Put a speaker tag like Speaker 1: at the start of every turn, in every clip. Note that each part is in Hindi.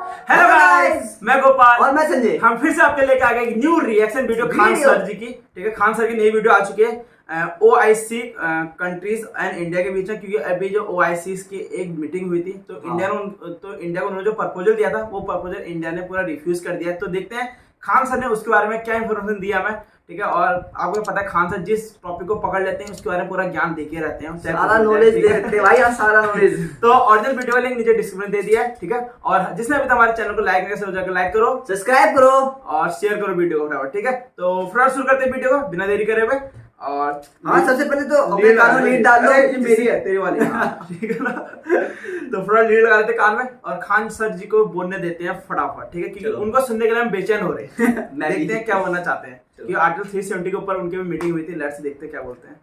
Speaker 1: हेलो गाइस, मैं गोपाल
Speaker 2: और मैं संजय।
Speaker 1: हम फिर से आपके लेके आ गए एक new reaction video Khan sir ji की। ठीक है, खान सर की नई वीडियो आ चुकी है OIC कंट्रीज एंड इंडिया के बीच में, क्योंकि अभी जो OIC की एक मीटिंग हुई थी तो इंडिया को उन्होंने जो प्रपोजल दिया था वो प्रपोजल इंडिया ने पूरा रिफ्यूज कर दिया। तो देखते हैं खान सर ने उसके बारे में क्या इंफॉर्मेशन दिया हमें। ठीक है, और आपको पता है खान सर जिस टॉपिक को पकड़ लेते हैं उसके बारे में पूरा ज्ञान देके रहते हैं,
Speaker 2: सारा नॉलेज दे देते हैं भाई, सारा नॉलेज।
Speaker 1: तो ओरिजिनल वीडियो का लिंक नीचे डिस्क्रिप्शन दे दिया है। ठीक है, और जिसने अभी तक हमारे चैनल को लाइक नहीं किया जाकर लाइक करो,
Speaker 2: सब्सक्राइब करो
Speaker 1: और शेयर करो वीडियो को फटाफट। ठीक है, तो फ्रेंड शुरू करते हैं वीडियो को बिना देरी करे हुए। और
Speaker 2: हाँ, सबसे पहले तो अपने कान में लीड डाल लो।
Speaker 1: ये मेरी है, तेरी वाली। ठीक है ना, तो पूरा लीड लगा देते कान में और खान सर जी को बोलने देते हैं फटाफट। ठीक है, क्योंकि उनको सुनने के लिए हम बेचैन हो रहे हैं। देखते हैं क्या बोलना चाहते हैं, क्योंकि आर्टिकल 370 के ऊपर उनकी भी मीटिंग हुई थी। लेट्स देखते हैं क्या बोलते हैं।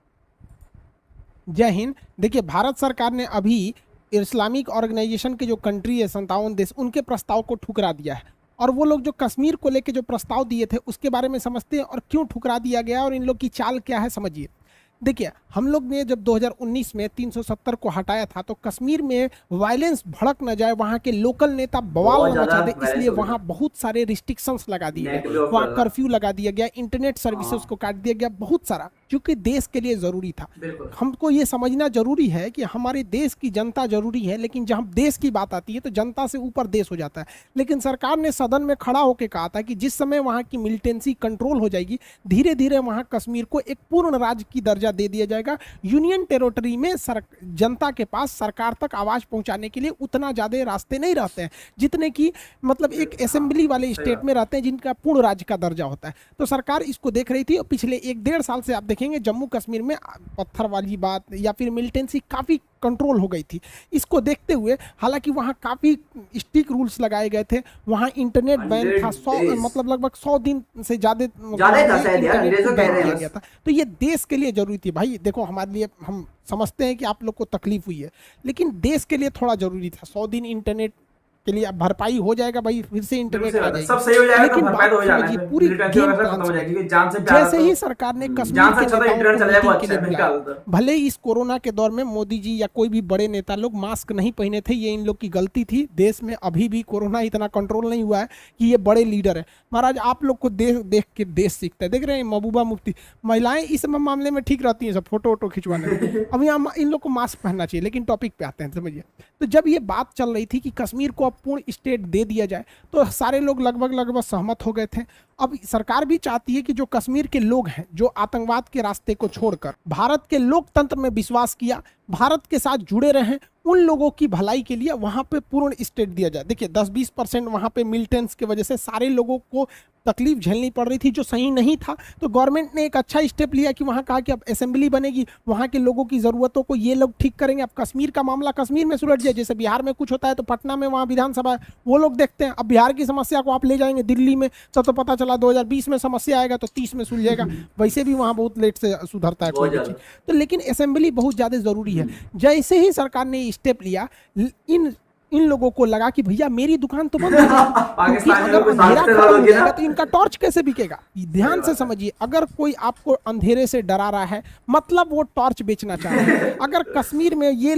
Speaker 3: जय हिंद। देखिए, भारत सरकार ने अभी इस्लामिक ऑर्गेनाइजेशन के जो कंट्री है 57 देश, उनके प्रस्ताव को ठुकरा दिया है। और वो लोग जो कश्मीर को लेके जो प्रस्ताव दिए थे उसके बारे में समझते हैं और क्यों ठुकरा दिया गया और इन लोग की चाल क्या है, समझिए। देखिए, हम लोग ने जब 2019 में 370 को हटाया था तो कश्मीर में वायलेंस भड़क न जाए, वहाँ के लोकल नेता बवाल न मचा दे, इसलिए वहाँ बहुत सारे रिस्ट्रिक्शंस लगा दिए गए, वहाँ कर्फ्यू लगा दिया गया, इंटरनेट सर्विसेज को काट दिया गया, बहुत सारा, क्योंकि देश के लिए ज़रूरी था। हमको ये समझना जरूरी है कि हमारे देश की जनता जरूरी है, लेकिन जब देश की बात आती है तो जनता से ऊपर देश हो जाता है। लेकिन सरकार ने सदन में खड़ा होकर कहा था कि जिस समय वहाँ की मिलिटेंसी कंट्रोल हो जाएगी, धीरे धीरे वहाँ कश्मीर को एक पूर्ण राज्य की दर्जा दे दिया जाएगा। यूनियन टेरिटरी में जनता के पास सरकार तक आवाज पहुंचाने के लिए उतना ज्यादा रास्ते नहीं रहते हैं जितने की मतलब एक असेंबली वाले स्टेट में रहते हैं जिनका पूर्ण राज्य का दर्जा होता है। तो सरकार इसको देख रही थी और पिछले 1-1.5 साल से आप देखेंगे जम्मू कश्मीर में पत्थर वाली बात या फिर मिलिटेंसी काफी कंट्रोल हो गई थी। इसको देखते हुए हालांकि वहाँ काफ़ी स्ट्रिक्ट रूल्स लगाए गए थे, वहाँ इंटरनेट बैन था, 100 मतलब लगभग 100 दिन से ज़्यादा गया था। तो ये देश के लिए जरूरी थी भाई। देखो, हमारे लिए हम समझते हैं कि आप लोग को तकलीफ हुई है, लेकिन देश के लिए थोड़ा जरूरी था। 100 दिन इंटरनेट के लिए भरपाई हो जाएगा भाई, फिर से इंटरनेट आ जाएगी,
Speaker 1: सब सही हो जाएगा।
Speaker 3: लेकिन
Speaker 1: तो
Speaker 3: बात
Speaker 1: हो जाना है,
Speaker 3: पूरी
Speaker 1: जान से
Speaker 3: जैसे ही सरकार ने कश्मीर के भले इस कोरोना के दौर में मोदी जी या कोई भी बड़े नेता लोग मास्क नहीं पहने थे, ये इन लोग की गलती थी। देश में अभी भी कोरोना इतना कंट्रोल नहीं हुआ है कि ये बड़े लीडर है। महाराज, आप लोग को देख के देश सीखता है। देख रहे हैं महबूबा मुफ्ती, महिलाएं इस मामले में ठीक रहती हैं, सब फोटो वोटो खिंचवाने में। अब यहाँ इन लोग को मास्क पहनना चाहिए। लेकिन टॉपिक पे आते हैं, समझिए। तो जब ये बात चल रही थी कि कश्मीर को पूर्ण स्टेट दे दिया जाए तो सारे लोग लगभग सहमत हो गए थे। अब सरकार भी चाहती है कि जो कश्मीर के लोग हैं जो आतंकवाद के रास्ते को छोड़कर भारत के लोकतंत्र में विश्वास किया, भारत के साथ जुड़े रहे, उन लोगों की भलाई के लिए वहां पे पूर्ण स्टेट दिया जाए। देखिए, 10-20% वहां पे मिलिटेंट्स की वजह से सारे लोगों को तकलीफ झेलनी पड़ रही थी, जो सही नहीं था। तो गवर्नमेंट ने एक अच्छा स्टेप लिया कि वहां कहा कि अब असेंबली बनेगी, वहां के लोगों की जरूरतों को ये लोग ठीक करेंगे। अब कश्मीर का मामला कश्मीर में सुलझ जाए, जैसे बिहार में कुछ होता है तो पटना में वहाँ विधानसभा है, वो लोग देखते हैं। अब बिहार की समस्या को आप ले जाएंगे दिल्ली में तो पता चला 2020 में समस्या आएगा तो 30 में सुलझेगा। वैसे भी वहाँ बहुत लेट से सुधरता है कोई चीज। तो लेकिन असेंबली बहुत ज्यादा जरूरी है। जैसे ही सरकार ने स्टेप लिया, इन लोगों को लगा कि भैया मेरी दुकान तो बंद है, तो इनका टॉर्च कैसे बिकेगा। ध्यान से समझिए, अगर कोई आपको अंधेरे से डरा रहा है मतलब वो टॉर्च बेचना चाह रहे हैं। अगर कश्मीर में ये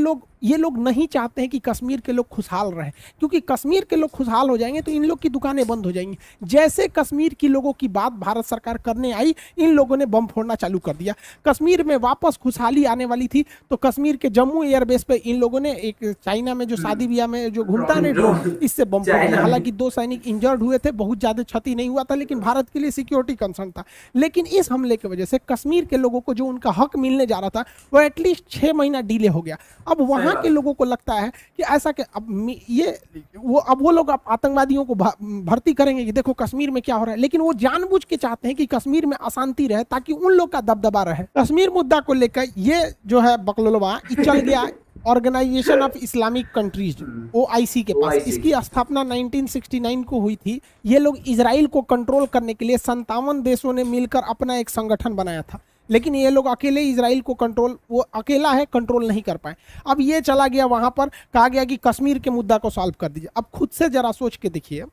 Speaker 3: लोग नहीं चाहते हैं कि कश्मीर के लोग खुशहाल रहें, क्योंकि कश्मीर के लोग खुशहाल हो जाएंगे तो इन लोग की दुकानें बंद हो जाएंगी। जैसे कश्मीर की लोगों की बात भारत सरकार करने आई, इन लोगों ने बम फोड़ना चालू कर दिया। कश्मीर में वापस खुशहाली आने वाली थी तो कश्मीर के जम्मू एयरबेस पे इन लोगों ने एक चाइना में जो शादी ब्याह में जो घूमता है ड्रोन, इससे बम फोड़ दिया। हालांकि 2 सैनिक इंजर्ड हुए थे, बहुत ज्यादा क्षति नहीं हुआ था, लेकिन भारत के लिए सिक्योरिटी कंसर्न था। लेकिन इस हमले की वजह से कश्मीर के लोगों को जो उनका हक मिलने जा रहा था वो एटलीस्ट 6 महीना डिले हो गया। अब वहां के लोगों को लगता है कि ऐसा कि अब वो लोग आतंकवादियों को भर्ती करेंगे कि देखो कश्मीर में क्या हो रहा है, लेकिन वो जानबूझ के चाहते हैं कि कश्मीर में अशांति रहे ताकि उन लोग का दबदबा रहे। कश्मीर मुद्दा को लेकर ये जो है बकलोलवा चल गया Organisation of Islamic Countries OIC के पास। इसकी स्थापना 1969 को हुई थी। ये लोग इजराइल को कंट्रोल करने के लिए 57 देशों ने मिलकर अपना एक संगठन बनाया था, लेकिन ये लोग अकेले इजराइल को वो अकेला है, कंट्रोल नहीं कर पाए। अब ये चला गया वहां पर, कहा गया कि कश्मीर के मुद्दा को सॉल्व कर दीजिए। अब खुद से जरा सोच के देखिए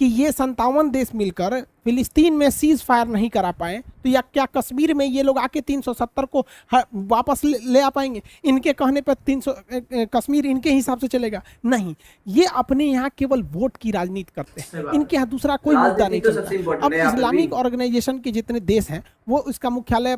Speaker 3: कि ये 57 देश मिलकर फिलिस्तीन में सीज फायर नहीं करा पाए, तो या क्या कश्मीर में ये लोग आके 370 को वापस ले आ पाएंगे? इनके कहने पर 300 कश्मीर इनके हिसाब से चलेगा? नहीं, ये अपने यहाँ केवल वोट की राजनीति करते हैं, इनके यहाँ दूसरा कोई मुद्दा नहीं चलता। अब इस्लामिक ऑर्गेनाइजेशन के जितने देश हैं वो इसका मुख्यालय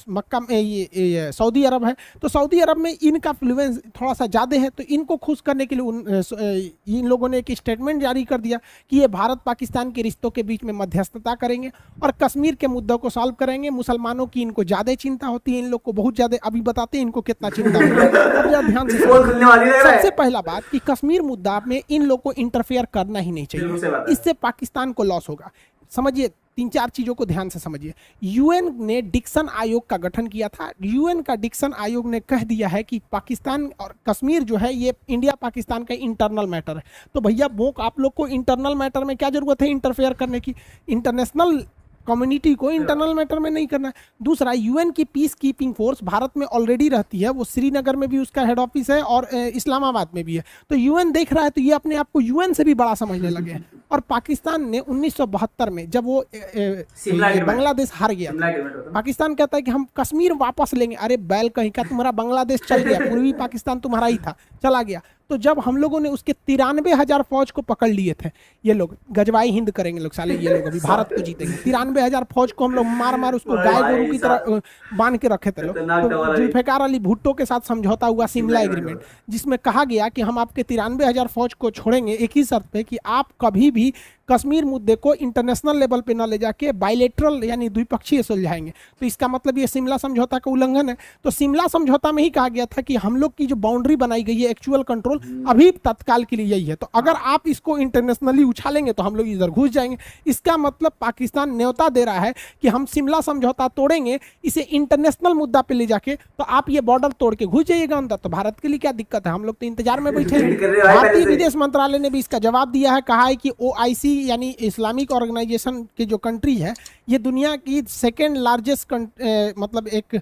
Speaker 3: मक्का में ये सऊदी अरब है, तो सऊदी अरब में इनका इन्फ्लुएंस थोड़ा सा ज़्यादा है, तो इनको खुश करने के लिए इन लोगों ने एक स्टेटमेंट जारी कर दिया कि ये भारत पाकिस्तान के रिश्तों के बीच में मध्यस्थता करेंगे और कश्मीर के मुद्दों को सॉल्व करेंगे। मुसलमानों की इनको ज़्यादा चिंता होती है, इन लोग को बहुत ज़्यादा, अभी बताते हैं इनको कितना चिंता होती है। ध्यान से सबसे पहला बात कि कश्मीर मुद्दा में इन लोग को इंटरफेयर करना ही नहीं चाहिए, इससे पाकिस्तान को लॉस होगा। समझिए, 3-4 चीजों को ध्यान से समझिए। यूएन ने डिक्सन आयोग का गठन किया था। यूएन का डिक्सन आयोग ने कह दिया है कि पाकिस्तान और कश्मीर जो है ये इंडिया पाकिस्तान का इंटरनल मैटर है। तो भैया वो आप लोग को इंटरनल मैटर में क्या जरूरत है इंटरफेयर करने की? इंटरनेशनल कम्युनिटी को इंटरनल मैटर में नहीं करना है। दूसरा, यूएन की पीस कीपिंग फोर्स भारत में ऑलरेडी रहती है, वो श्रीनगर में भी उसका हेड ऑफिस है और इस्लामाबाद में भी है। तो यूएन देख रहा है, तो ये अपने आप को यूएन से भी बड़ा समझने लगे हैं। और पाकिस्तान ने 1972 में जब वो बांग्लादेश हार गया, पाकिस्तान कहता है कि हम कश्मीर वापस लेंगे। अरे बैल कहीं का, तुम्हारा बांग्लादेश चल गया, पूर्वी पाकिस्तान तुम्हारा ही था, चला गया। तो जब हम लोगों ने उसके 93,000 फौज को पकड़ लिए थे, ये लोग गजवाई हिंद करेंगे लोग साले, ये लोग अभी भारत को जीतेंगे। 93,000 फौज को हम लोग मार मार उसको गाय गोरू की तरह बांध के रखे थे लोग। तो जुल्फिकार अली भुट्टो के साथ समझौता हुआ शिमला एग्रीमेंट, जिसमें कहा गया कि हम आपके 93,000 फौज को छोड़ेंगे एक ही शर्त पे कि आप कभी भी कश्मीर मुद्दे को इंटरनेशनल लेवल पे न ले जाके बायलैटरल यानी द्विपक्षीय सुलझाएंगे। तो इसका मतलब ये शिमला समझौता का उल्लंघन है। तो शिमला समझौता में ही कहा गया था कि हम लोग की जो बाउंड्री बनाई गई है, एक्चुअल कंट्रोल अभी तत्काल के लिए यही है। तो अगर आप इसको इंटरनेशनली उछालेंगे तो हम लोग इधर घुस जाएंगे। इसका मतलब पाकिस्तान न्योता दे रहा है कि हम शिमला समझौता तोड़ेंगे, इसे इंटरनेशनल मुद्दा पे ले जाके, तो आप ये बॉर्डर तोड़ के घुस जाइएगा अंदर। तो भारत के लिए क्या दिक्कत है? हम लोग तो इंतजार में बैठे हैं। भारतीय विदेश मंत्रालय ने भी इसका जवाब दिया है, कहा है कि OIC यानी इस्लामिक ऑर्गेनाइजेशन के जो कंट्री है, ये दुनिया की सेकेंड लार्जेस्ट मतलब एक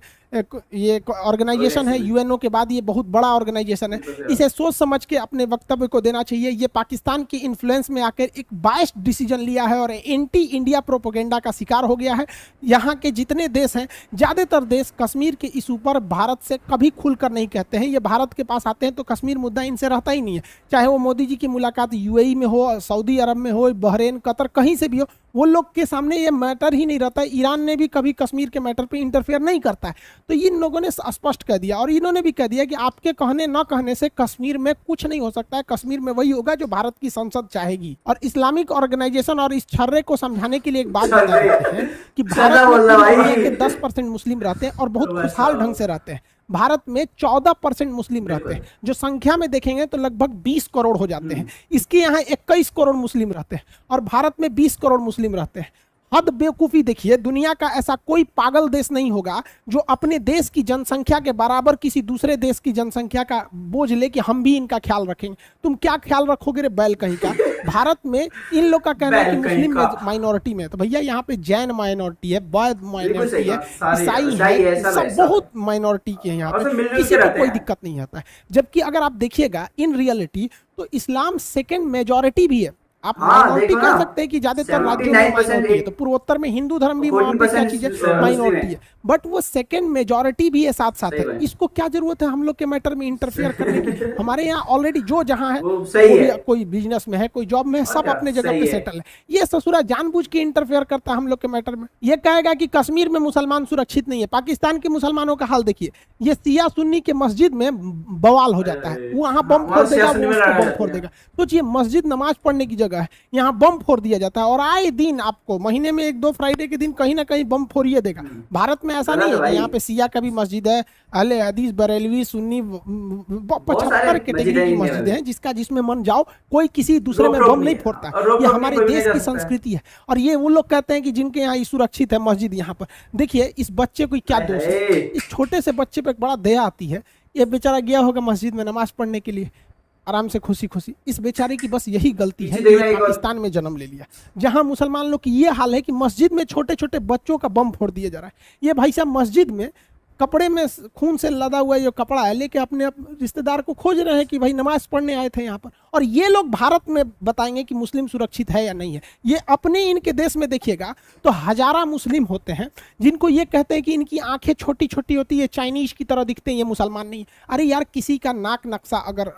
Speaker 3: ये ऑर्गेनाइजेशन है, यूएनओ के बाद ये बहुत बड़ा ऑर्गेनाइजेशन है। इसे सोच समझ के अपने वक्तव्य को देना चाहिए। ये पाकिस्तान की इन्फ्लुएंस में आकर एक बायस्ड डिसीजन लिया है और एंटी इंडिया प्रोपोगेंडा का शिकार हो गया है। यहाँ के जितने देश हैं, ज़्यादातर देश कश्मीर के इशू पर भारत से कभी खुलकर नहीं कहते हैं। ये भारत के पास आते हैं तो कश्मीर मुद्दा इनसे रहता ही नहीं है। चाहे वो मोदी जी की मुलाकात UAE में हो, सऊदी अरब में हो, बहरीन, कतर, कहीं से भी हो, वो लोग के सामने ये मैटर ही नहीं रहता है। ईरान ने भी कभी कश्मीर के मैटर पे इंटरफेयर नहीं करता है। तो इन लोगों ने स्पष्ट कह दिया और इन्होंने भी कह दिया कि आपके कहने न कहने से कश्मीर में कुछ नहीं हो सकता है। कश्मीर में वही होगा जो भारत की संसद चाहेगी। और इस्लामिक ऑर्गेनाइजेशन और इस छर्रे को समझाने के लिए एक बात बता देते हैं कि भारत में 10% मुस्लिम रहते हैं और बहुत खुशहाल ढंग से रहते हैं। भारत में 14% मुस्लिम रहते हैं, जो संख्या में देखेंगे तो लगभग 20 करोड़ हो जाते हैं। इसके यहाँ 21 करोड़ मुस्लिम रहते हैं और भारत में 20 करोड़ मुस्लिम रहते हैं। हद बेवकूफ़ी देखिए, दुनिया का ऐसा कोई पागल देश नहीं होगा जो अपने देश की जनसंख्या के बराबर किसी दूसरे देश की जनसंख्या का बोझ ले कि हम भी इनका ख्याल रखेंगे। तुम क्या ख्याल रखोगे रे बैल कहीं का? भारत में इन लोग का कहना है कि मुस्लिम माइनॉरिटी में, तो भैया यहाँ पे जैन माइनॉरिटी है, बौद्ध माइनॉरिटी है, ईसाई है, सब बहुत माइनॉरिटी के हैं। यहाँ पे किसी को कोई दिक्कत नहीं आता है। जबकि अगर आप देखिएगा इन रियलिटी तो इस्लाम सेकेंड मेजॉरिटी भी है। आप माइनॉरिटी कह सकते हैं कि ज्यादातर राज्यों में माइनॉरिटी है, तो पूर्वोत्तर में हिंदू धर्म भी क्या चीज है, माइनॉरिटी है, बट वो सेकंड मेजॉरिटी भी है साथ साथ है। इसको क्या जरूरत है हम लोग के मैटर में इंटरफेयर करने की? हमारे यहाँ ऑलरेडी जो जहाँ है, कोई बिजनेस में है, कोई जॉब में है, सब अपने जगह पे सेटल है। ये ससुरा जानबूझ के इंटरफेयर करता है हम लोग के मैटर में। ये कहेगा कि कश्मीर में मुसलमान सुरक्षित नहीं है। पाकिस्तान के मुसलमानों का हाल देखिए, ये सिया सुन्नी के मस्जिद में बवाल हो जाता है, वहाँ बम फोड़ देगा, वो उसको बम फोड़ देगा। सोचिए, मस्जिद नमाज पढ़ने की जगह है, यहाँ बम फोड़ दिया जाता है और आए दिन आपको महीने में 1-2 फ्राइडे के दिन कहीं ना कहीं बम फोड़िए देगा। भारत में ऐसा नहीं है। यहाँ पे सिया का भी मस्जिद है, अहले हदीस, बरेलवी, सुन्नी, 75 कैटेगरी की मस्जिद है, जिसमें मन जाओ, कोई किसी दूसरे में बम नहीं फोड़ता। ये हमारे देश की संस्कृति है। और ये वो लोग कहते हैं कि जिनके यहाँ सुरक्षित है मस्जिद, यहाँ पर देखिए इस बच्चे को क्या दोष है। इस छोटे से बच्चे पे बड़ा दया आती है। ये बेचारा गया होगा मस्जिद में नमाज पढ़ने के लिए, आराम से खुशी खुशी। इस बेचारे की बस यही गलती है कि ये पाकिस्तान में जन्म ले लिया, जहां मुसलमान लोग की ये हाल है कि मस्जिद में छोटे छोटे बच्चों का बम फोड़ दिया जा रहा है। ये भाई साहब मस्जिद में कपड़े में खून से लदा हुआ जो कपड़ा है लेके अपने रिश्तेदार को खोज रहे हैं कि भाई नमाज पढ़ने आए थे यहाँ पर, और ये लोग भारत में बताएंगे कि मुस्लिम सुरक्षित है या नहीं है। ये अपने इनके देश में देखिएगा तो हजारा मुस्लिम होते हैं जिनको ये कहते हैं कि इनकी आंखें छोटी छोटी होती है, चाइनीज की तरह दिखते हैं, ये मुसलमान नहीं है। अरे यार, किसी का नाक नक्शा अगर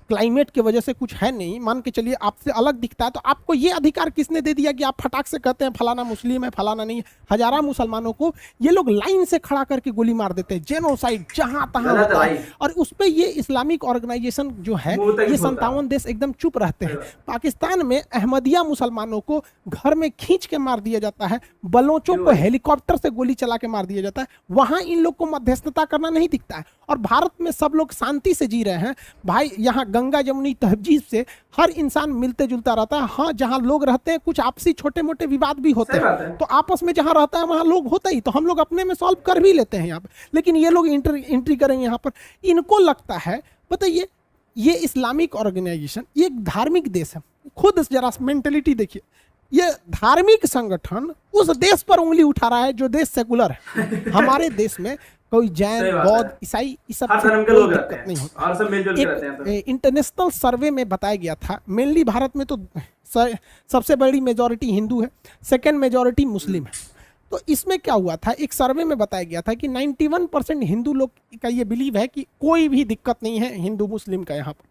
Speaker 3: क्लाइमेट की वजह से कुछ है नहीं, मान के चलिए आपसे अलग दिखता है, तो आपको ये अधिकार किसने दे दिया कि आप फटाक से कहते हैं फलाना मुस्लिम है फलाना नहीं है। हजारा मुसलमानों को ये लोग लाइन से खड़ा करके गोली मार देते हैं, जेनोसाइड जहां तहां होता है। और उस पर ये इस्लामिक ऑर्गेनाइजेशन जो है, ये 57 देश एकदम चुप रहते हैं। पाकिस्तान में अहमदिया मुसलमानों को घर में खींच के मार दिया जाता है, बलोचों को हेलीकॉप्टर से गोली चला के मार दिया जाता है, वहां इन लोग को मध्यस्थता करना नहीं दिखता है। और भारत में सब लोग शांति से जी रहे हैं भाई, यहाँ गंगा जमुनी तहजीब से हर इंसान मिलते जुलता रहता है। हाँ, जहाँ लोग रहते हैं कुछ आपसी छोटे मोटे विवाद भी होते हैं, तो आपस में जहाँ रहता है वहाँ लोग होता ही, तो हम लोग अपने में सॉल्व कर भी लेते हैं यहाँ पर। लेकिन ये लोग एंट्री करेंगे यहाँ पर, इनको लगता है, बताइए, ये इस्लामिक ऑर्गेनाइजेशन ये एक धार्मिक देश है। खुद जरा मेंटेलिटी देखिए, ये धार्मिक संगठन उस देश पर उंगली उठा रहा है जो देश सेकुलर है। हमारे देश में कोई जैन, बौद्ध, ईसाई, इस सब
Speaker 1: धर्म के लोग रहते हैं और सब मिलजुल के रहते हैं।
Speaker 3: इंटरनेशनल सर्वे में बताया गया था, मेनली भारत में तो सबसे बड़ी मेजॉरिटी हिंदू है, सेकेंड मेजॉरिटी मुस्लिम है। तो इसमें क्या हुआ था, एक सर्वे में बताया गया था कि 91% हिंदू लोग का ये बिलीव है कि कोई भी दिक्कत नहीं है हिंदू मुस्लिम का यहाँ पर,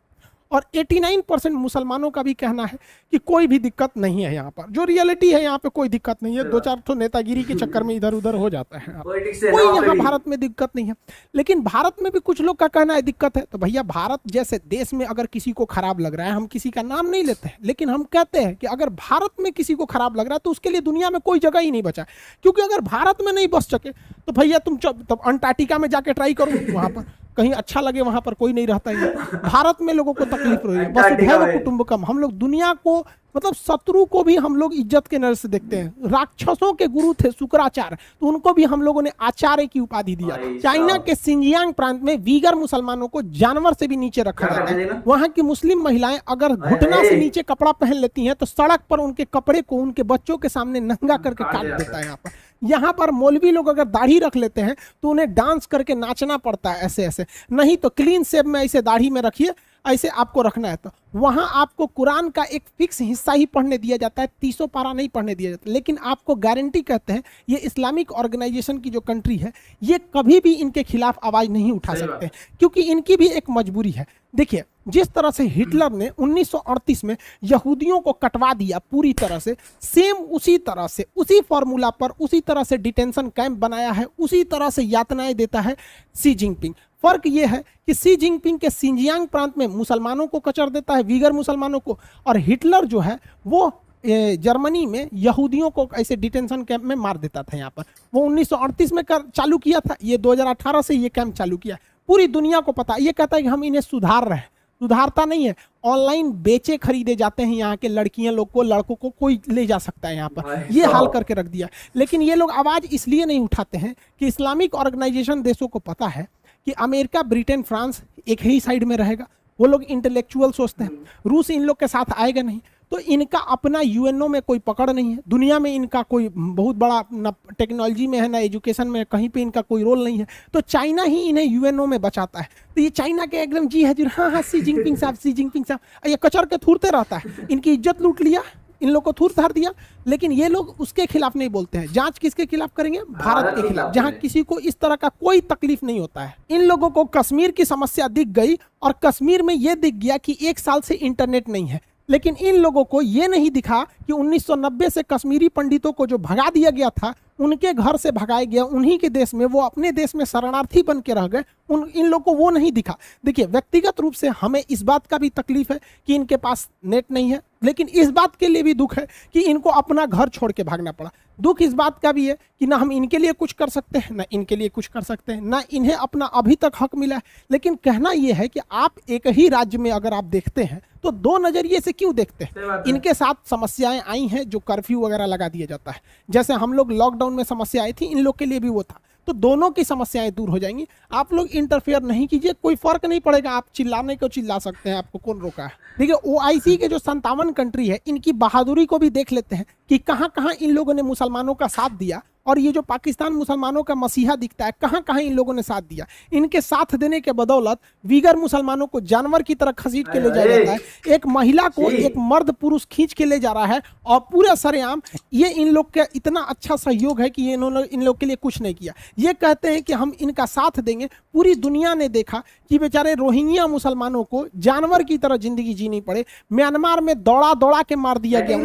Speaker 3: और 89% मुसलमानों का भी कहना है कि कोई भी दिक्कत नहीं है यहाँ पर। जो रियलिटी है यहाँ पे कोई दिक्कत नहीं है, दो चार तो नेतागिरी के चक्कर में इधर उधर हो जाता है, कोई यहाँ भारत में दिक्कत नहीं है। लेकिन भारत में भी कुछ लोग का कहना है दिक्कत है। तो भैया, भारत जैसे देश में अगर किसी को खराब लग रहा है, हम किसी का नाम नहीं लेते हैं, लेकिन हम कहते हैं कि अगर भारत में किसी को खराब लग रहा है तो उसके लिए दुनिया में कोई जगह ही नहीं बचा। क्योंकि अगर भारत में नहीं बच सके तो भैया तुम तब अंटार्कटिका में जाके ट्राई करो, वहां पर कहीं अच्छा लगे, वहां पर कोई नहीं रहता है। भारत में लोगों को तकलीफ रही है, वसुधैव कुटुंबकम। हम लोग दुनिया को, मतलब शत्रु को भी हम लोग इज्जत के नजर से देखते हैं। राक्षसों के गुरु थे शुक्राचार्य, तो उनको भी हम लोगों ने आचार्य की उपाधि दिया। चाइना के सिंजियांग प्रांत में वीगर मुसलमानों को जानवर से भी नीचे रखा जाता है। वहां की मुस्लिम महिलाएं अगर घुटना से नीचे कपड़ा पहन लेती हैं तो सड़क पर उनके कपड़े को उनके बच्चों के सामने नंगा करके काट देता है। यहाँ पर मौलवी लोग अगर दाढ़ी रख लेते हैं तो उन्हें डांस करके नाचना पड़ता है ऐसे ऐसे, नहीं तो क्लीन शेव में ऐसे दाढ़ी में रखिए, ऐसे आपको रखना है। तो वहाँ आपको कुरान का एक फिक्स हिस्सा ही पढ़ने दिया जाता है, 300 पारा नहीं पढ़ने दिया जाता। लेकिन आपको गारंटी कहते हैं ये इस्लामिक ऑर्गेनाइजेशन की जो कंट्री है, ये कभी भी इनके खिलाफ आवाज़ नहीं उठा सकते, क्योंकि इनकी भी एक मजबूरी है। देखिए, जिस तरह से हिटलर ने 1938 में यहूदियों को कटवा दिया पूरी तरह से, सेम उसी तरह से, उसी फॉर्मूला पर, उसी तरह से डिटेंशन कैंप बनाया है, उसी तरह से यातनाएं देता है शी जिनपिंग। फर्क यह है कि शी जिनपिंग के सिंजियांग प्रांत में मुसलमानों को कचर देता है, वीगर मुसलमानों को, और हिटलर जो है वो जर्मनी में यहूदियों को ऐसे डिटेंशन कैंप में मार देता था। यहाँ पर वो 1938 में चालू किया था, ये 2018 से ये कैंप चालू किया। पूरी दुनिया को पता, ये कहता है कि हम इन्हें सुधार रहे हैं, सुधारता नहीं है। ऑनलाइन बेचे खरीदे जाते हैं यहाँ के लड़कियां लोग को, लड़कों को कोई ले जा सकता है यहाँ पर, ये हाल करके रख दिया। लेकिन ये लोग आवाज़ इसलिए नहीं उठाते हैं कि इस्लामिक ऑर्गेनाइजेशन देशों को पता है कि अमेरिका, ब्रिटेन, फ्रांस एक ही साइड में रहेगा। वो लोग इंटेलेक्चुअल सोचते हैं, रूस इन लोग के साथ आएगा नहीं, तो इनका अपना यूएनओ में कोई पकड़ नहीं है, दुनिया में इनका कोई बहुत बड़ा न टेक्नोलॉजी में है ना एजुकेशन में, कहीं पे इनका कोई रोल नहीं है। तो चाइना ही इन्हें यूएनओ में बचाता है। तो ये चाइना के एकदम जी है जी, हाँ हाँ शी जिनपिंग साहब, शी जिनपिंग साहब, ये कचर के थूरते रहता है, इनकी इज्जत लूट लिया, इन लोग को थूर थार दिया। लेकिन ये लोग उसके खिलाफ नहीं बोलते हैं। जांच किसके खिलाफ करेंगे? भारत के खिलाफ, जहां किसी को इस तरह का कोई तकलीफ नहीं होता है। इन लोगों को कश्मीर की समस्या दिख गई और कश्मीर में यह दिख गया कि 1 साल से इंटरनेट नहीं है। लेकिन इन लोगों को ये नहीं दिखा कि 1990 से कश्मीरी पंडितों को जो भगा दिया गया था, उनके घर से भगाया गया, उन्हीं के देश में, वो अपने देश में शरणार्थी बन के रह गए, इन लोगों को वो नहीं दिखा। देखिए, व्यक्तिगत रूप से हमें इस बात का भी तकलीफ है कि इनके पास नेट नहीं है, लेकिन इस बात के लिए भी दुख है कि इनको अपना घर छोड़ के भागना पड़ा। दुख इस बात का भी है कि ना हम इनके लिए कुछ कर सकते हैं, ना इनके लिए कुछ कर सकते हैं, ना इन्हें अपना अभी तक हक मिला है। लेकिन कहना यह है कि आप एक ही राज्य में अगर आप देखते हैं तो दो नजरिए से क्यों देखते हैं? इनके साथ समस्याएं आई हैं, जो कर्फ्यू वगैरह लगा दिया जाता है, जैसे हम लोग लॉकडाउन में समस्या आई थी, इन लोग के लिए भी वो था। तो दोनों की समस्याएं दूर हो जाएंगी। आप लोग इंटरफेयर नहीं कीजिए, कोई फर्क नहीं पड़ेगा। आप चिल्लाने को चिल्ला सकते हैं, आपको कौन रोका है? देखिए, OIC के जो 57 कंट्री है, इनकी बहादुरी को भी देख लेते हैं कि कहां कहां इन लोगों ने मुसलमानों का साथ दिया और ये जो पाकिस्तान मुसलमानों का मसीहा दिखता है, कहाँ कहाँ इन लोगों ने साथ दिया। इनके साथ देने के बदौलत वीगर मुसलमानों को जानवर की तरह खसीट के ले जाया जाता है, एक महिला को एक मर्द पुरुष खींच के ले जा रहा है, और पूरे सरेआम ये इन लोग का इतना अच्छा सहयोग है कि ये इन्होंने इन लोग के लिए कुछ नहीं किया। ये कहते हैं कि हम इनका साथ देंगे। पूरी दुनिया ने देखा कि बेचारे रोहिंग्या मुसलमानों को जानवर की तरह जिंदगी जीनी पड़े। म्यांमार में दौड़ा दौड़ा के मार दिया गया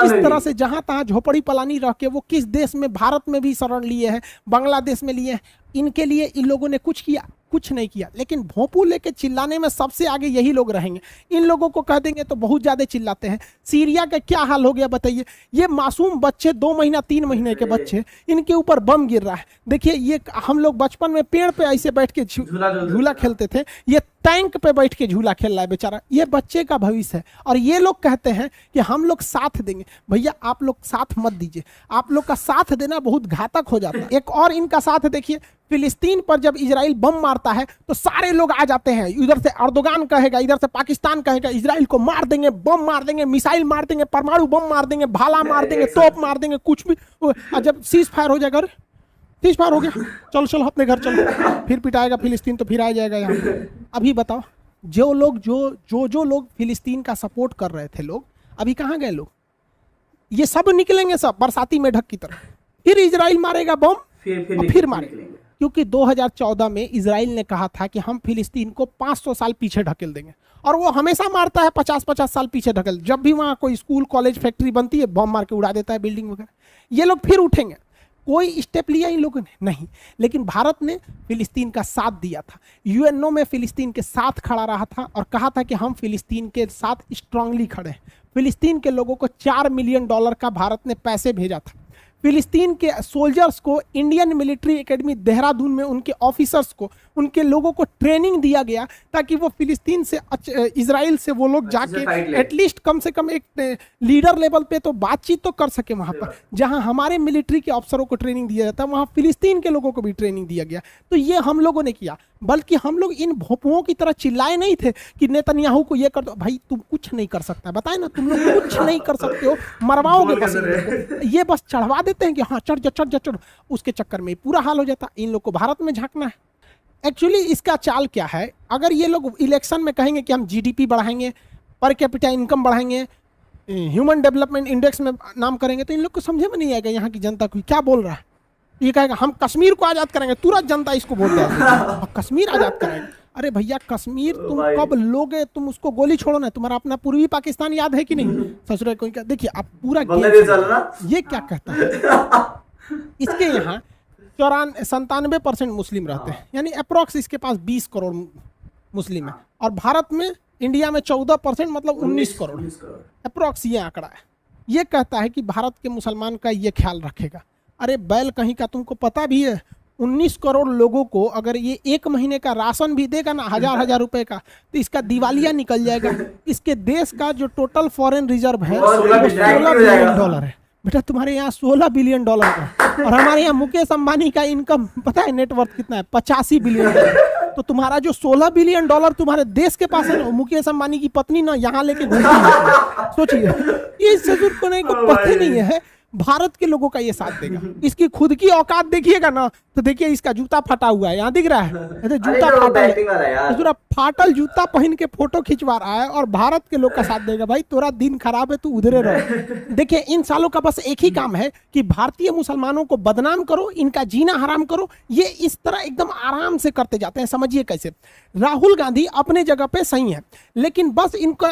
Speaker 3: इस तरह से, जहां तहां झोपड़ी पलानी रह के वो किस देश में, भारत में भी शरण लिए हैं, बांग्लादेश में लिए हैं। इनके लिए इन लोगों ने कुछ किया? कुछ नहीं किया। लेकिन भोंपू लेके चिल्लाने में सबसे आगे यही लोग रहेंगे। इन लोगों को कह देंगे तो बहुत ज्यादा चिल्लाते हैं। सीरिया का क्या हाल हो गया बताइए। ये मासूम बच्चे 2 महीना 3 महीने के बच्चे, इनके ऊपर बम गिर रहा है। देखिए, ये हम लोग बचपन में पेड़ पे ऐसे बैठ के झूला खेलते थे, ये टैंक पे बैठ के झूला खेल रहा है बेचारा। ये बच्चे का भविष्य है। और ये लोग कहते हैं कि हम लोग साथ देंगे। भैया आप लोग साथ मत दीजिए, आप लोग का साथ देना बहुत घातक हो जाता है। एक और इनका साथ देखिए, फिलिस्तीन पर जब इजराइल बम मारता है तो सारे लोग आ जाते हैं। इधर से अर्दोगान कहेगा, इधर से पाकिस्तान कहेगा इजराइल को मार देंगे, बम मार देंगे, मिसाइल मार देंगे, परमाणु बम मार देंगे, भाला मार देंगे, तोप मार देंगे, कुछ भी। जब सीज फायर हो जाएगा, सीज फायर हो गया, चलो चलो अपने घर चलो, फिर पिटाएगा फिलिस्तीन तो फिर आ जाएगा यहाँ। अभी बताओ, जो लोग जो लोग फिलिस्तीन का सपोर्ट कर रहे थे लोग, अभी कहाँ गए लोग? ये सब निकलेंगे, सब बरसाती मेढक की तरह। फिर इजराइल मारेगा बम, फिर मारेगा। क्योंकि 2014 में इजराइल ने कहा था कि हम फिलिस्तीन को 500 साल पीछे ढकेल देंगे, और वो हमेशा मारता है 50-50 साल पीछे ढकेल। जब भी वहाँ कोई स्कूल कॉलेज फैक्ट्री बनती है, बम मार के उड़ा देता है बिल्डिंग वगैरह। ये लोग फिर उठेंगे। कोई स्टेप लिया इन लोगों ने? नहीं। लेकिन भारत ने फिलिस्तीन का साथ दिया था, यूएनओ में फिलिस्तीन के साथ खड़ा रहा था और कहा था कि हम फिलिस्तीन के साथ स्ट्रांगली खड़े हैं। फिलिस्तीन के लोगों को $4 मिलियन का भारत ने पैसे भेजा था। फिलिस्तीन के सोल्जर्स को इंडियन मिलिट्री एकेडमी देहरादून में उनके ऑफिसर्स को, उनके लोगों को ट्रेनिंग दिया गया ताकि वो फिलिस्तीन से इजराइल से वो लोग जाके एटलीस्ट कम से कम एक लीडर लेवल पे तो बातचीत तो कर सके। वहाँ पर जहाँ हमारे मिलिट्री के अफसरों को ट्रेनिंग दिया जाता है, वहाँ फिलिस्तीन के लोगों को भी ट्रेनिंग दिया गया। तो ये हम लोगों ने किया, बल्कि हम लोग इन भोंपुओं की तरह चिल्लाए नहीं थे कि नेतन्याहू को ये कर दो। भाई तुम कुछ नहीं कर सकता, बताए ना, तुम लोग कुछ नहीं कर सकते हो, मरवाओगे बस। ये बस चढ़वा देते हैं कि हाँ चढ़ जा, उसके चक्कर में पूरा हाल हो जाता। इन लोग को भारत में झांकना है। एक्चुअली इसका चाल क्या है, अगर ये लोग इलेक्शन में कहेंगे कि हम जीडीपी बढ़ाएंगे, पर कैपिटा इनकम बढ़ाएंगे, ह्यूमन डेवलपमेंट इंडेक्स में नाम करेंगे, तो इन लोग को समझे में नहीं आएगा यहाँ की जनता को क्या बोल रहा है। ये कहेगा हम कश्मीर को आज़ाद करेंगे, तुरंत जनता इसको बोलता है कश्मीर आज़ाद करेंगे। अरे भैया कश्मीर तुम कब लोगे? तुम उसको गोली छोड़ो ना। तुम्हारा अपना पूर्वी पाकिस्तान याद है कि नहीं? ससुरे कोई क्या, देखिए आप पूरा ये क्या कहता है। इसके यहाँ 97% मुस्लिम रहते हैं, यानी अप्रोक्स इसके पास 20 करोड़ मुस्लिम है, और भारत में इंडिया में 14%, मतलब 19 करोड़ अप्रोक्स ये आंकड़ा है। ये कहता है कि भारत के मुसलमान का ये ख्याल रखेगा। अरे बैल कहीं का, तुमको पता भी है 19 करोड़ लोगों को अगर ये 1 महीने का राशन भी देगा ना, 1000 रुपए का, तो इसका दिवालिया निकल जाएगा। इसके देश का जो टोटल फॉरेन रिजर्व है वो $16 बिलियन है। बेटा तुम्हारे यहाँ $16 बिलियन का, और हमारे यहाँ मुकेश अंबानी का इनकम पता है नेटवर्थ कितना है? $85 बिलियन। तो तुम्हारा जो $16 बिलियन तुम्हारे देश के पास है ना, मुकेश अंबानी की पत्नी ना यहाँ लेके घूमती है। सोचिए, ये ससुर को नहीं को पता नहीं है। भारत के लोगों का ये साथ देगा। इसकी खुद की औकात देखिएगा ना, तो देखिए इसका जूता फटा हुआ है, यहाँ दिख रहा है जूता फाटल, फाटल जूता पहन के फोटो खिंचवा रहा है, और भारत के लोग का साथ देगा। भाई तोरा दिन खराब है, तू उधरे रहो। देखिए इन सालों का बस एक ही काम है कि भारतीय मुसलमानों को बदनाम करो, इनका जीना हराम करो। ये इस तरह एकदम आराम से करते जाते हैं। समझिए कैसे। राहुल गांधी अपने जगह पे सही है, लेकिन बस इनका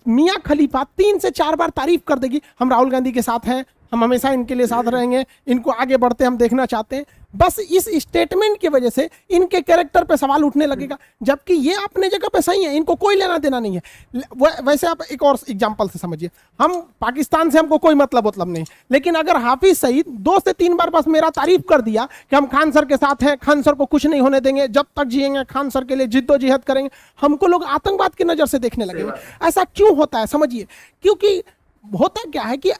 Speaker 3: मियां खलीफा 3 से 4 बार तारीफ कर देगी, हम राहुल गांधी के साथ हैं, हम हमेशा इनके लिए साथ रहेंगे, इनको आगे बढ़ते हम देखना चाहते हैं। बस इस स्टेटमेंट की वजह से इनके कैरेक्टर पे सवाल उठने लगेगा, जबकि ये अपने जगह पे सही है, इनको कोई लेना देना नहीं है। वैसे आप एक और एग्जांपल से समझिए, हम पाकिस्तान से हमको कोई मतलब नहीं, लेकिन अगर हाफिज सईद 2 से 3 बार बस मेरा तारीफ कर दिया कि हम खान सर के साथ हैं, खान सर को कुछ नहीं होने देंगे, जब तक जिएंगे खान सर के लिए जिद्दोजहद करेंगे, हमको लोग आतंकवाद की नजर से देखने लगेंगे। ऐसा क्यों होता है समझिए, क्योंकि होता क्या है कि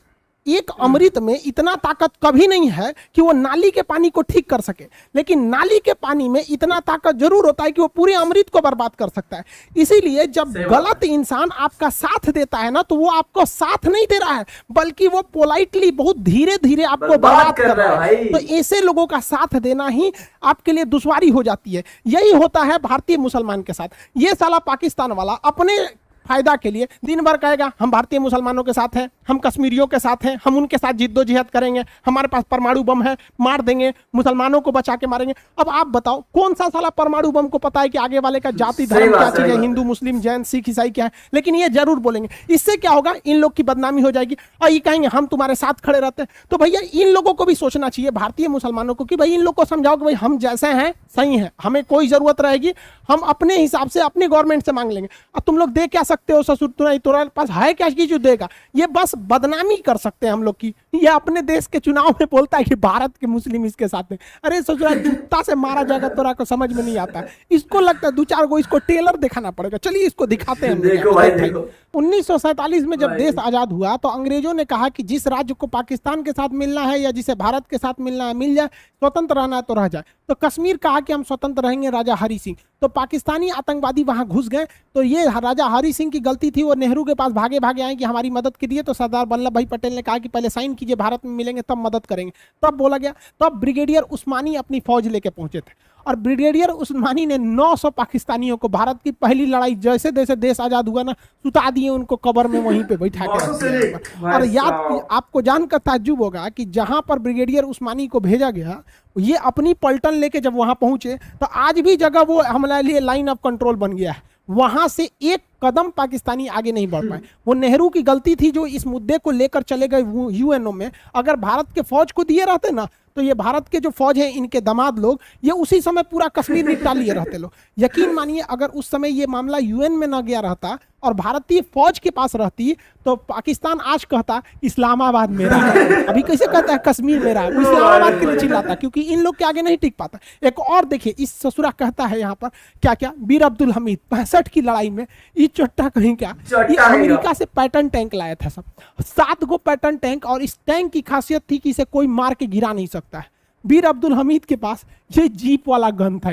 Speaker 3: एक अमृत में इतना ताकत कभी नहीं है कि वो नाली के पानी को ठीक कर सके, लेकिन नाली के पानी में इतना ताकत जरूर होता है कि वो पूरे अमृत को बर्बाद कर सकता है। इसीलिए जब गलत इंसान आपका साथ देता है ना, तो वो आपको साथ नहीं दे रहा है, बल्कि वो पोलाइटली बहुत धीरे धीरे आपको बर्बाद कर रहा है। तो ऐसे लोगों का साथ देना ही आपके लिए दुश्वारी हो जाती है। यही होता है भारतीय मुसलमान के साथ। ये साला पाकिस्तान वाला अपने फायदा के लिए दिन भर कहेगा हम भारतीय मुसलमानों के साथ हैं, हम कश्मीरियों के साथ हैं, हम उनके साथ जिद्दोजहद करेंगे, हमारे पास परमाणु बम है, मार देंगे, मुसलमानों को बचा के मारेंगे। अब आप बताओ कौन सा साला परमाणु बम को पता है कि आगे वाले का जाति धर्म क्या चीज है, हिंदू मुस्लिम जैन सिख ईसाई क्या है, लेकिन ये जरूर बोलेंगे। इससे क्या होगा, इन लोग की बदनामी हो जाएगी और ये कहेंगे हम तुम्हारे साथ खड़े रहते हैं। तो भैया इन लोगों को भी सोचना चाहिए, भारतीय मुसलमानों को, कि भाई इन लोग को समझाओ कि भाई हम जैसे हैं सही है, हमें कोई जरूरत रहेगी हम अपने हिसाब से अपने गवर्नमेंट से मांग लेंगे। अब तुम लोग दे क्या सकते हो ससुर, तुम्हारे पास है क्या चीज जो देगा? ये बस बदनामी कर सकते हैं हम लोग की। ये अपने देश के चुनाव में बोलता है कि भारत के मुस्लिम इसके साथ में, अरे ससुरा जूता से मारा जाएगा, तोरा को समझ में नहीं आता है। इसको लगता है 2-4 को इसको टेलर दिखाना पड़ेगा। चलिए इसको दिखाते हैं।
Speaker 2: देखो भाई देखो,
Speaker 3: 1947 में जब देश आजाद हुआ तो अंग्रेजों ने कहा कि जिस राज्य को पाकिस्तान के साथ मिलना है या जिसे भारत के साथ मिलना है मिल जाए, स्वतंत्र रहना है तो रह जाए। तो कश्मीर कहा कि हम स्वतंत्र रहेंगे, राजा हरि सिंह। तो पाकिस्तानी आतंकवादी वहां घुस गए। तो ये राजा हरि सिंह की गलती थी, वो नेहरू के पास भागे भागे आए कि हमारी मदद कीजिए। तो सरदार वल्लभ भाई पटेल ने कहा कि पहले साइन कीजिए, भारत में मिलेंगे तब मदद करेंगे। तब बोला गया, तब ब्रिगेडियर उस्मानी अपनी फौज लेके पहुंचे थे और ब्रिगेडियर उस्मानी ने 900 पाकिस्तानियों को भारत की पहली लड़ाई जैसे जैसे देश आजाद हुआ ना, सुता दिए उनको कब्र में, वहीं पे बैठा के। और याद आपको जानकर ताज्जुब होगा कि जहां पर ब्रिगेडियर उस्मानी को भेजा गया, ये अपनी पलटन लेके जब वहां पहुंचे तो आज भी जगह वो हमारे लिए लाइन ऑफ कंट्रोल बन गया है। वहां से एक कदम पाकिस्तानी आगे नहीं बढ़ पाए। वो नेहरू की गलती थी जो इस मुद्दे को लेकर चले गए यूएनओ में। अगर भारत के फौज को दिए रहते ना, तो ये भारत के जो फौज है, इनके दामाद लोग, ये उसी समय पूरा कश्मीर निपटा लिए रहते लोग। यकीन मानिए, अगर उस समय ये मामला यूएन में न गया रहता और भारतीय फौज के पास रहती, तो पाकिस्तान आज कहता इस्लामाबाद मेरा है। अभी कैसे कहता है कश्मीर मेरा है, वो इस्लामाबाद के लिए चिल्लाता, क्योंकि इन लोग के आगे नहीं टिक पाता। एक और देखिए, इस ससुरा कहता है यहाँ पर क्या क्या, बीर अब्दुल हमीद 65 की लड़ाई में ये चट्टा कहीं क्या, ये अमेरिका से पैटर्न टैंक लाया था सब, 7 गो पैटर्न टैंक। और इस टैंक की खासियत थी कि इसे कोई मार के गिरा नहीं सकता है। बीर अब्दुल हमीद के पास ये जीप वाला गन था,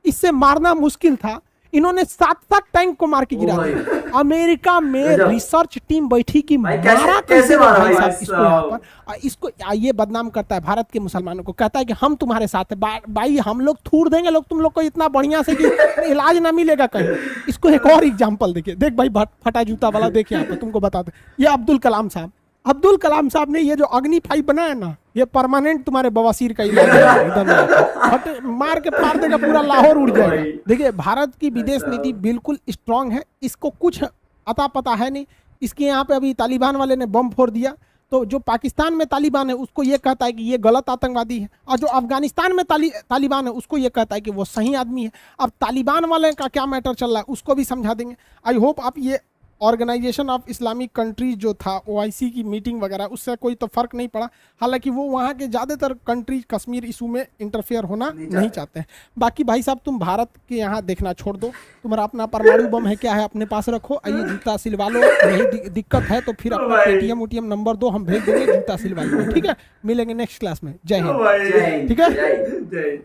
Speaker 3: इससे मारना मुश्किल था। इन्होंने 7 टैंक को मार के गिरा दिया। अमेरिका में रिसर्च टीम बैठी कि मारा कैसे मारा भाई साहब इसको यहाँ पर। इसको ये बदनाम करता है भारत के मुसलमानों को, कहता है कि हम तुम्हारे साथ है। भाई हम लोग थूर देंगे लोग तुम लोग को इतना बढ़िया से कि इलाज ना मिलेगा कहीं। इसको एक और एग्जाम्पल देखिए, देख भाई फटा जूता वाला, देखिए यहाँ पर तुमको बताते, ये अब्दुल कलाम साहब। अब्दुल कलाम साहब ने ये जो अग्नि 5 बनाया ना, ये परमानेंट तुम्हारे बवासीर का इलाज है। एकदम मार के फाड़ देगा, पूरा लाहौर उड़ जाएगा। देखिए भारत की विदेश नीति बिल्कुल स्ट्रांग है, इसको कुछ अता पता है नहीं। इसके यहाँ पे अभी तालिबान वाले ने बम फोड़ दिया, तो जो पाकिस्तान में तालिबान है उसको ये कहता है कि ये गलत आतंकवादी है, और जो अफगानिस्तान में तालिबान है उसको ये कहता है कि वो सही आदमी है। अब तालिबान वाले का क्या मैटर चल रहा है उसको भी समझा देंगे। आई होप आप ये ऑर्गेनाइजेशन ऑफ इस्लामिक कंट्रीज जो था, OIC की मीटिंग वगैरह, उससे कोई तो फर्क नहीं पड़ा। हालांकि वो वहाँ के ज़्यादातर कंट्रीज कश्मीर इशू में इंटरफेयर होना नहीं चाहते हैं। बाकी भाई साहब तुम भारत के यहाँ देखना छोड़ दो, तुम्हारा अपना परमाणु बम है क्या है अपने पास रखो, ये जूता सिलवा लो। नहीं दिक्कत है तो फिर अपना पेटीएम उटीएम नंबर दो, हम भेज देंगे, जूता सिलवा लो। ठीक है, मिलेंगे नेक्स्ट क्लास में। जय हिंद। ठीक है,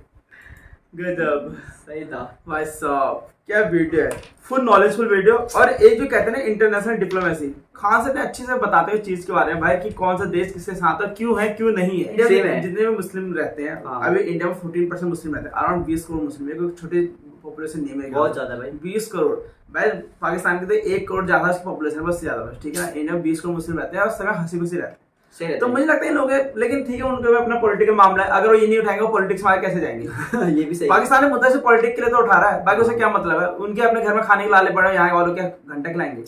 Speaker 1: गजब
Speaker 2: सही था
Speaker 1: भाई साहब, क्या वीडियो है, फुल नॉलेजफुल वीडियो। और एक जो कहते हैं ना इंटरनेशनल डिप्लोमेसी, खान साहब ने अच्छे से बताते हैं चीज के बारे में भाई, कि कौन सा देश किसके साथ है, क्यों है क्यों नहीं है। इंडिया में जितने भी मुस्लिम रहते हैं, अभी इंडिया में 14% मुस्लिम रहते हैं, अराउंड 20 करोड़ मुस्लिम है, कोई छोटी पॉपुलेशन नहीं है,
Speaker 2: बहुत ज्यादा भाई,
Speaker 1: 20 करोड़ भाई। पाकिस्तान के तो 1 करोड़ ज्यादा उसकी पॉपुलेशन है, बस ज्यादा बस, ठीक है ना। इंडिया में 20 करोड़ मुस्लिम रहते हैं और सब हंसी खुशी रहते हैं। तो मुझे लगता है इन लोग, लेकिन ठीक है उनका भी अपना पॉलिटिकल मामला है, अगर वो ये नहीं उठाएंगे पॉलिटिक्स में कैसे जाएंगे। ये भी सही। पाकिस्तान ने मुद्दा से पॉलिटिक्स के लिए तो उठा रहा है, बाकी उसे क्या मतलब है, उनके अपने घर में खाने के लाले पड़े, यहाँ वालों क्या घंटे खिलाएंगे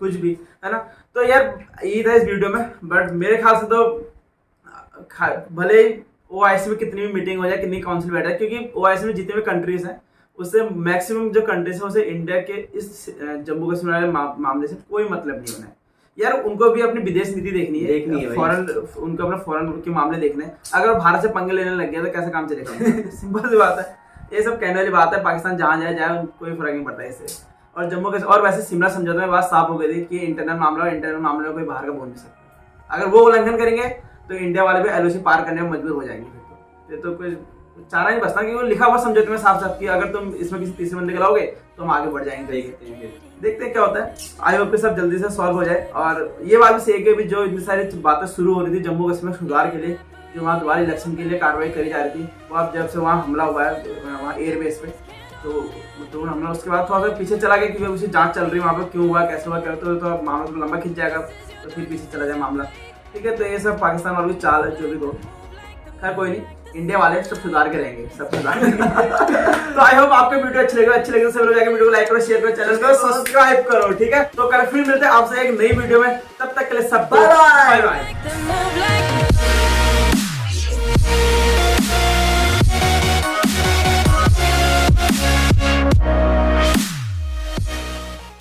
Speaker 1: कुछ भी, है ना। तो यार यही था इस वीडियो में, बट मेरे ख्याल से तो भले OIC में कितनी भी मीटिंग हो जाए, कितनी काउंसिल बैठे, क्योंकि OIC में जितने भी कंट्रीज हैं उससे मैक्सिमम जो कंट्रीज है उसे इंडिया के इस जम्मू कश्मीर वाले मामले से कोई मतलब नहीं होना है। यार उनको भी अपनी विदेश नीति देखनी है फॉरेन, उनको अपना फॉरेन के मामले देखने हैं। अगर भारत से पंगे लेने लग गया तो कैसे काम चलेगा। सिंपल सी बात है, ये सब कहने वाली बात है। पाकिस्तान जहाँ जाए कोई फर्क नहीं पड़ता इससे। और जम्मू कश्मीर और वैसे शिमला समझौते में बात साफ हो गई थी कि इंटरनल मामला और इंटरनल मामले में कोई बाहर का बोल नहीं सकता। अगर वो उल्लंघन करेंगे तो इंडिया वाले भी एलओसी पार करने में मजबूर हो जाएंगे। फिर तो कोई चारा नहीं बचता, क्योंकि लिखा हुआ समझौते में साफ साफ कि अगर तुम इसमें किसी तीसरे बंदे को लाओगे तो हम आगे बढ़ जाएंगे। देखते हैं क्या होता है। आई होप कि सब जल्दी से सॉल्व हो जाए। और ये बात भी सही है कि अभी जो इतनी सारी बातें शुरू हो रही थी जम्मू कश्मीर सुधार के लिए, जो वहाँ दोबारा इलेक्शन के लिए कार्रवाई करी जा रही थी, वो अब जब से वहाँ हमला हुआ है वहाँ एयरबेस पे, तो हमला उसके बाद थोड़ा सा पीछे चला गया, क्योंकि उसी जांच चल रही है वहाँ पर क्यों हुआ कैसे हुआ, करते तो मामला तो लंबा खिंच जाएगा, तो फिर पीछे चला जाए मामला। ठीक है, तो ये सब पाकिस्तान वालों की चाल है, जो भी हो। खैर कोई नहीं, इंडिया वाले सब सुधार के रहेंगे, सब सुधार करेंगे। तो आई होप आपको वीडियो अच्छी लगे तो सब लोग जाके वीडियो को लाइक करो, शेयर करो, चैनल को सब्सक्राइब करो। ठीक है, तो कल फिर मिलते हैं आपसे एक नई वीडियो में, तब तक के लिए सब बाय बाय।